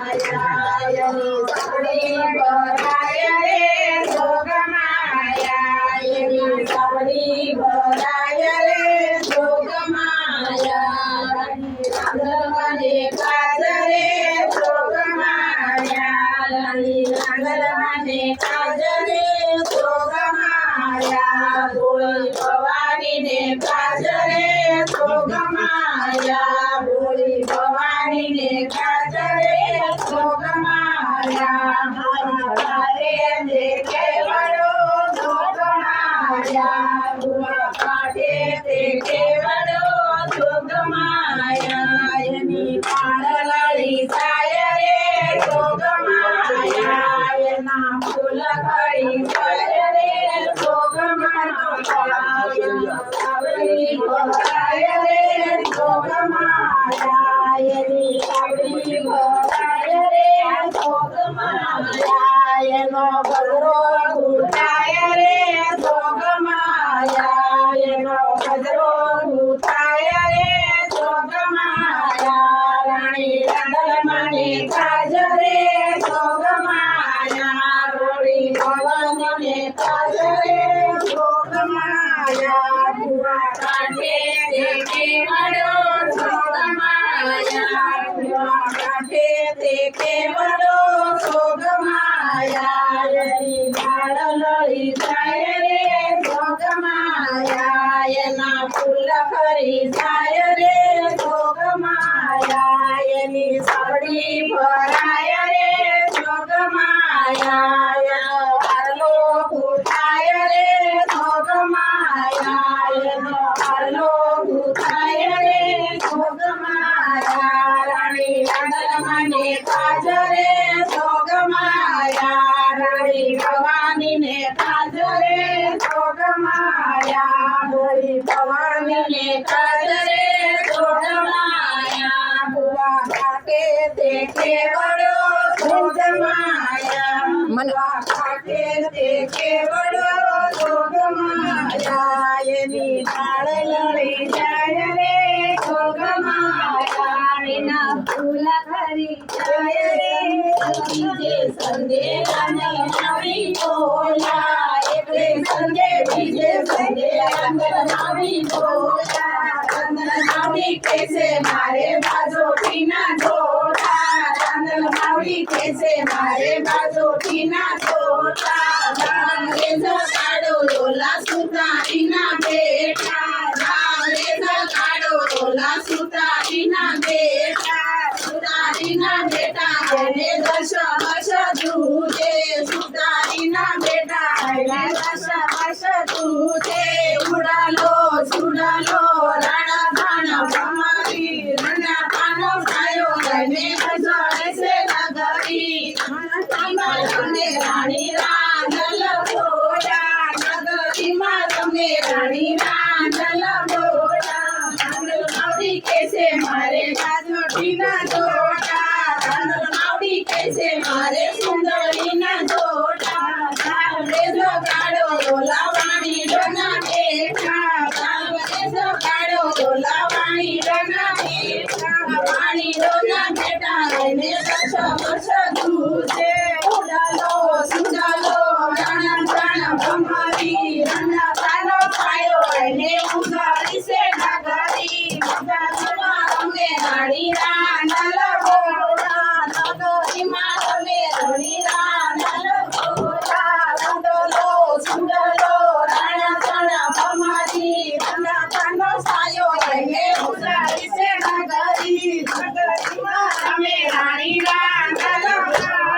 એની સાવડી ભરાય રે જોગમાયા એની સાવડી ભરાય રે જોગમાયા નાગરવાને કાજરે જોગમાયા નાગરવાને કાજરે જોગમાયા બોલી ભવાનીને કાજરે જોગમાયા બોલી ભવાનીને કાજરે જોગમાયા હારે દે કેવડો જોગમાયા બુઆ કાઢે તે કેવડો જોગમાયા એની પાળલળી જાય રે જોગમાયા એના ફૂલ ખરી જાય રે જોગમાયા સાવડી ભરાય રે જોગમાયા એની સાવડી ભરાય રે જોગમાયા એનો ગજરો ઉઠાય રે જોગમાયા એનો ગજરો ઉઠાય રે જોગમાયા રાણી રાંદલમાને કાજરે જોગમાયા રોડી ભવાનીને કાજરે જોગમાયા બુઆ કાઢે તે કેવડો જોગમાયા બુઆ કાઢે તે કેવડો જોગમાયા એની પાળલળી જાય રે જોગમાયા એના ફૂલ ખરી જાય રે જોગમાયા એની સાવડી ભરાય રે જોગમાયા એનો હારલો ફૂટાય રે જોગમાયા એનો હારલો ફૂટાય રે જોગમાયા રાણી રાંદલમાને કાજરે જોગમાયા રાણી ભવાનીને કાજરે જોગમાયા બોલી ભવાનીને કાજરે જોગમાયા બુઆ કાઢે તે કેવડો જોગમાયા મનવા કાઢે તે કેવડો જોગમાયા એની પાળલળી જાય રે જોગમાયા એના ફૂલ ખરી જાય રે બીજે સંગે રાંદલમાવી બોલા એટલે સંગે બીજે સંગે રાંદલમાવી બોલા રાંદલમાવી કેસે મારે બાજોટીના જોડા રાંદલમાવી કેસે મારે બાજોટીના જોડા રામરે જગાડો લોલા સુતારીના બેટા રામરે જગાડો લોલા સુતારીના બેટા સુતારીના બેટા એને દશ હશ દૂધે સુતારીના બેટા એને દશ હશ દૂધે ઉડાલો છુડાલો રાણા ભાણા ભમારી રણા પાનો ખાયો લઈને હજારે છે નગરી રમે રાણી રાંદલ બોડા નગરીમાં રમે રાણી રાંદલ બોડા રાંદલમાવી કેસે મારે બાજોટીના જોડા રાંદલમાવી કેસે મારે સુંદરીના જોડા રાવરે જગાડો ડોલાવાણી ડોના બેઠા રાવરે જગાડો ડોલાવાણી ડોના બેઠા વાણી ડોના બેટા એને દશ વર્ષ દૂધે ઉડાલો સુડાલો રાણા પ્રાણ ભમાવી રણા પાનો ખાયો એને ઉગાડી છે નગરી નગરીમાં રમે રાણી રાંદલ બોડા નગરીમાં રમે રાણી રાંદલ બોડા રાંદલો સુંદલો રાણા પ્રાણ ભમાવી રણા પાનો ખાયો એને ઉગાડી છે નગરી નગરીમાં રમે રાણી રાંદલ બોડા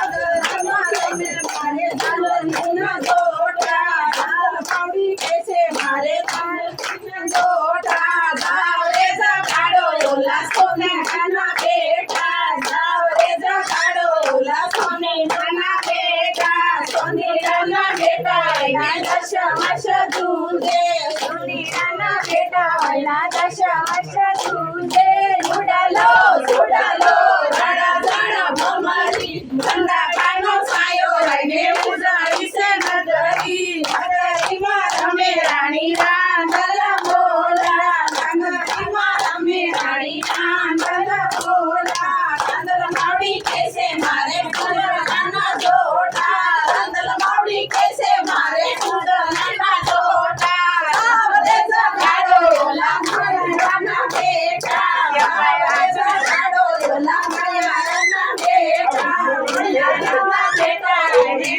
નગરીમાં રમે મારે દાલનના જોડા દાલ પાડી કેસે મારે દાલનના જોડા દાવરે જગાડો લોલા સોનેના બેટા દાવરે જગાડો લોલા સોનેના બેટા સોનેના બેટા એના દશ વર્ષ દૂધે સોનેના બેટા એના દશ વર્ષ દૂધે ઉડાલો છોડાલો રાણા રાણા ભમારી ઠંડા પાનો સાયો રહીને ઉજાડી છે નગરી નગરીમાં રમે રાણી રાંદલ બોલા નગરીમાં રમે રાણી રાંદલ બોલા રાંદલ માવડી કહેશે મારે સુંદરના જોટા રંદલ માવડી કહેશે મારે સુંદરના જોટા આવડે જગાડો ઓલા માયાના બેટા આવડે જગાડો ઓલા માયાના બેટા માયાના બેટા એને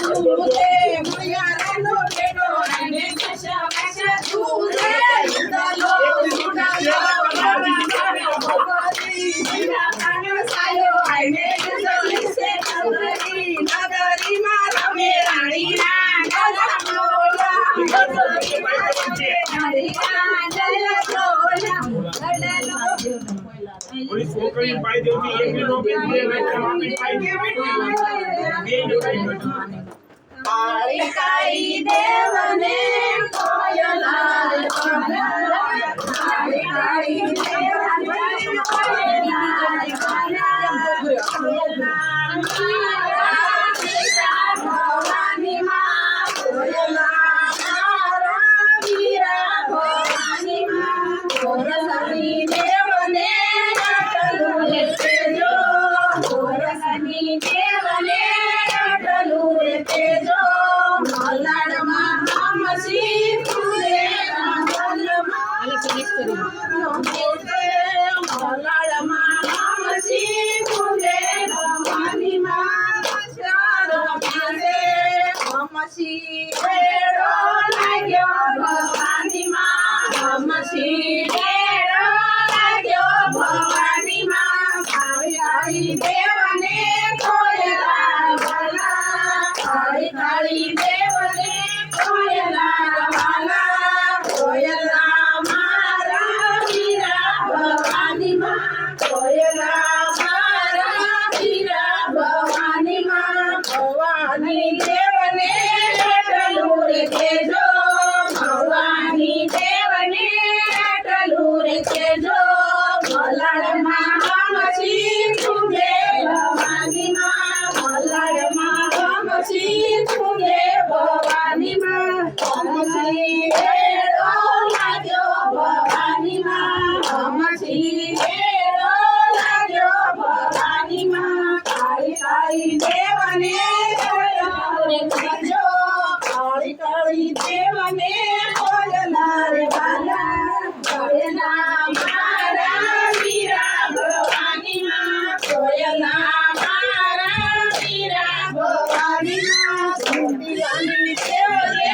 દૂધે માયાનો બેટો એને કશા દૂધે દલો સુડાયો છોકરી પાઈ દેવી એકલી નો બે પાઈ દેવી કાળી કાળી દેવને કોયલાલ કાળી કાળી દેવને કોયલાલ ભવાની માં કોયલા મારા વીરા ભવાની માં કોરસની દેવને અટલું તેજો કોરસની દેવને અટલું તેજો મલાડમાં મસી ફૂલે મલાડમાં મસી ફૂલે ભવાની માં મસી રેડો લાગ્યો ભવાની માં મસી રેડો લાગ્યો ભવાની માં કાળી કાળી દેવને કોયલા વાલા કાળી કાળી દેવને કોયલા વાલા કોયલા મારા વીરા ભવાની માં કોયલા મારા વીરા ભવાની માં ભવાની દેવને અટલું રે તેજો ભવાની દેવને અટલું રે તેજો મલાડમાં મસી ફૂલે ભવાની માં મલાડમાં મસી ફૂલે ભવાની માં મસી રેડો લાગ્યો ભવાની માં મસી રેડો લાગ્યો ભવાની માં કાળી કાળી દેવને કોયલા કાળી કાળી દેવને કોયલા રે વાલા કોયલા મારા વીરા ભવાની માં કોયલા મારા વીરા ભવાની માં સુંદરની દેવને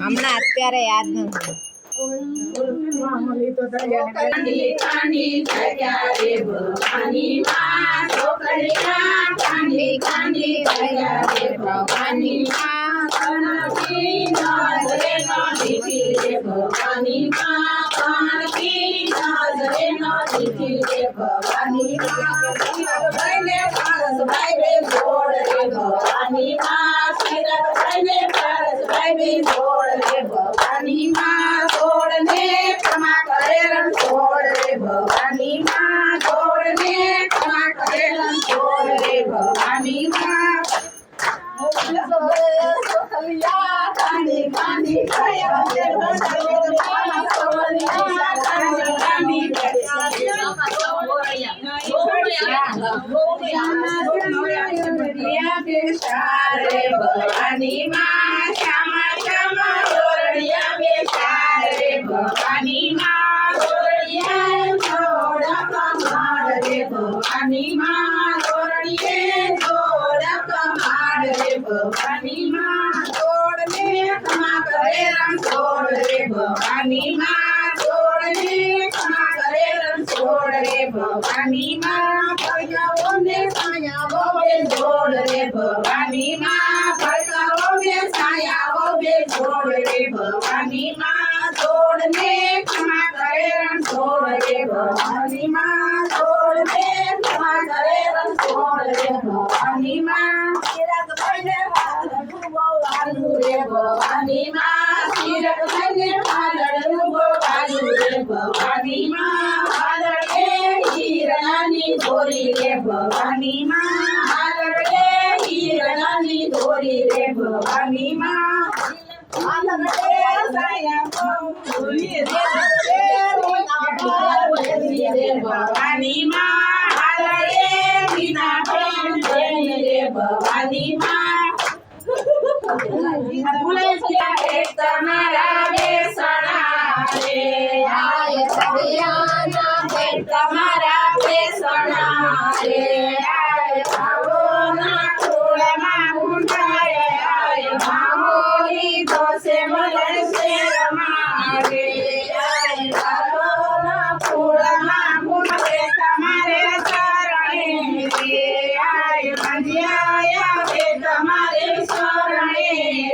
હમણાં અત્યારે યાદ નથી. કાંડી કાંડી જગ્યા રે ભવાની માં છોકરીના કાંડી કાંડી જગ્યા રે ભવાની માં કણકી નજરે નો દીધી રે ભવાની માં કણકી નજરે નો દીધી રે ભવાની માં ભાઈને પારસ ભાઈ જોડ રે ભવાની માં સિરત ભાઈને પારસ ભાઈ જોડ રે ભવાની માં છોડને ક્ષમા કરે રણછોડ રે ભવાની માં છોડને ક્ષમા કરે રણછોડ રે ભવાની માં કાંડી કાંડી ભવાની માં શ્યામા શ્યામા દોરડિયા બેસાડ રે ભવાની માં દોરડિયા જોડા કમાડ રે ભવાની માં દોરડિયે જોડા કમાડ રે ભવાની માં જોડને ક્ષમા કરે રણછોડ રે ભવાની માં જોડને ક્ષમા કરે રણછોડ રે ભવાની માં પડકાઓને સાયાઓ બે જોડ રે ભવાની માં પડકાઓને સાયાઓ બે જોડ રે ભવાની માં જોડને ક્ષમા કરે રણછોડ રે ભવાની માં જોડને ક્ષમા કરે રણછોડ રે ભવાની માં ચિરાગ ભાઈને વાલડું વાલું રે ભવાની માં ચિરાગ ભાઈને વાલડું વાલું રે ભવાની માં વાલડે હીરાની દોરી રે ભવાની માં વાલડે હીરાની દોરી રે ભવાની માં વાલડે સાયા ભવાની ભવાની માં હાલડે વિના બેન બેન રે ભવાની માં તમારા બેસણા રે આય સરિયાના બેન તમારા બેસણા રે આય ભાવોના ખોળામાં ગુંડાય આય ભાવોની દોષે મળશે રમાડે આય ભાવોના ખોળામાં ગુંડાય તમારે ચરણે રે આય મંજ્યા બે તમારે શરણે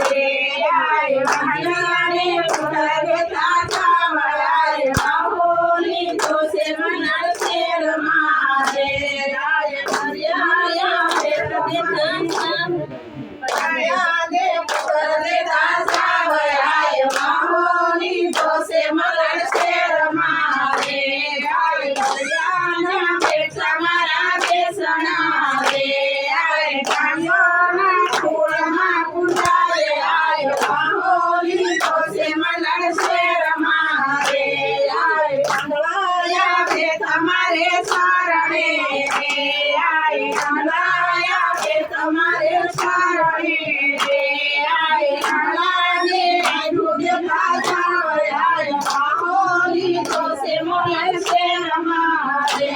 રે આય મંજ્યાને પુનરે તાવરાય બાહોની દોષે મળશે રમાડે આય મંજ્યા બે તમારે પુનરે તાવરાય બાહોની દોષે મળશે રમાડે આય મંજ્યાના બેટા મારા બેસણા રે આય કાયોના ફૂલમાં ગુંડાય આય બાહોલી દોષે મળશે રમાડે આય કંગળાયા બે તમારે શરણે રે આય કંગળાયા બે તમારે શરણે રે આય કંગળાને આયુ દેતા આય બાહોલી દોષે મળશે રમાડે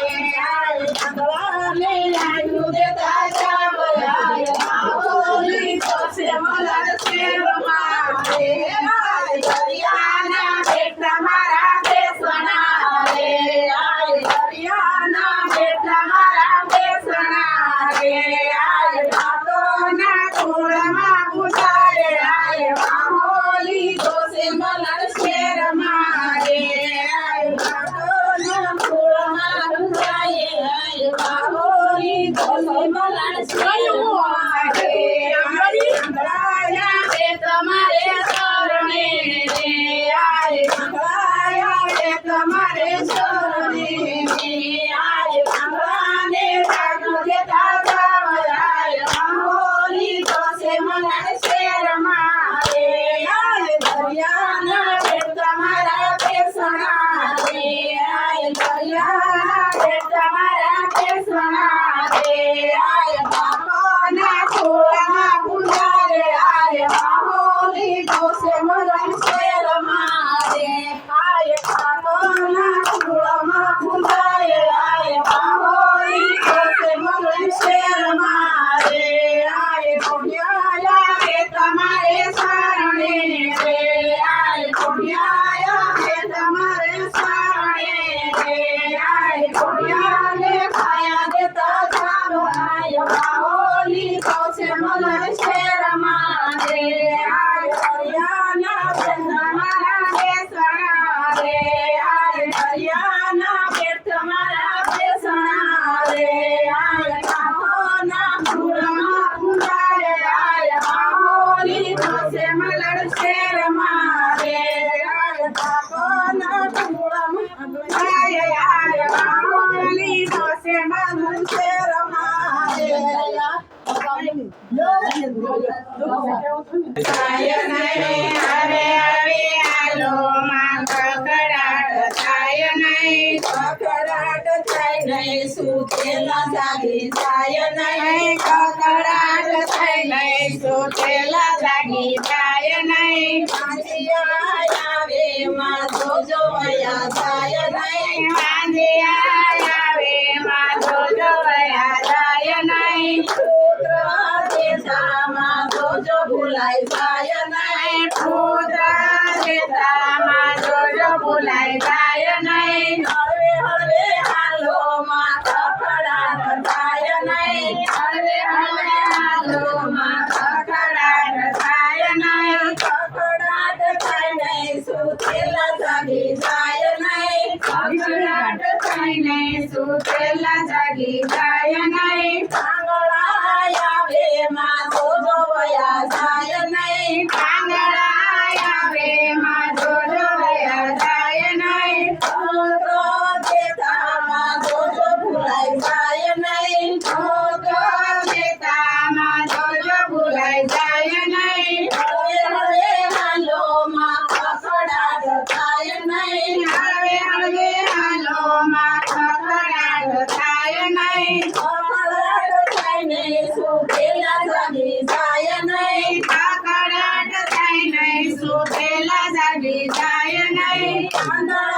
આય કંગળાને આયુ દેતા આય બાહોલી દોષે મળશે રમાડે આય દરિયાના બેટા મારા બેસણા રે આય દરિયાના બેટા મારા બેસણા રે આય ભાતોના ખોળામાં ગુંડાય આય બાહોલી દોષે મળશે રમાડે આય ભાતોના ખોળામાં ગુંડાય આય બાહોલી દોષે મળશે રમાડે આય કંગળાયા બે તમારે શરણે રે આય કંગળાયા બે તમારે શરણે રે આય કંગળાને ડાકુ દેતા જાવરાય બાહોલી દોષે મળશે રમાડે આય દરિયાના બે તમારા બેસણા રે આય દરિયાના બે તમારા બેસણા રે આય બાપાના ખોળામાં ગુંડાય આય બાહોલી દોષે મળશે રમાડે આય બાપાના ખોળામાં ગુંડાય આય બાહોલી દોષે મળશે રમાડે આય ખોડિયાયા બે તમારે શરણે રે આય ખોડિયાયા બે તમારે શરણે રે આય ખોડિયાને ખાયા દેતા જાવ આય બાહોલી દોષે મળશે રમાડે આય દરિયાના બે તમારા બેસણા રે આય દરિયાના બે તમારા બેસણા રે આય કાકોના ફૂલમાં ગુંડાય આય બાહોલી દોષે મળશે રમાડે આય કાકોના ફૂલમાં ગુંડાય આય બાહોલી દોષે મળશે રમાડે થાય નહીં હરે હવે આલો માં કકડાટ થાય નહીં કકડાટ થાય નહીં સુતેલા જાગી થાય નહીં કકડાટ થાય નહીં સુતેલા જાગી થાય નહીં પાંજિયા આવે માં જોજો વયા થાય નહીં પાંજિયા આવે માં જોજો વયા થાય નહીં પુત્ર દેશામાં જોજો ભૂલાઈ જાય નહીં પુત્ર દેશામાં જોજો ભૂલાઈ જાય નહીં હળવે હળવે હાલો માં કકડાટ થાય નહીં હળવે હળવે હાલો માં કકડાટ થાય નહીં કકડાટ થાય નહીં સુતેલા જાગી જાય નહીં કકડાટ થાય નહીં સુતેલા જાગી જાય નહીં કાંગળા આવે માં જોજો વયા જાય નહીં કાંગળા આવે માં જોજો વયા જાય નહીં છોકરો દેતામાં જોજો ભૂલાઈ જાય નહીં છોકરો દેતામાં જોજો ભૂલાઈ જાય નહીં હળવે હળવે હાલો માં કકડાટ થાય નહીં હળવે હળવે હાલો માં કકડાટ થાય નહીં કકળાટ થાય નહીં સુતેલા જાગી જાય નહીં કકળાટ થાય નહીં સુતેલા જાગી જાય નહીં આંધળા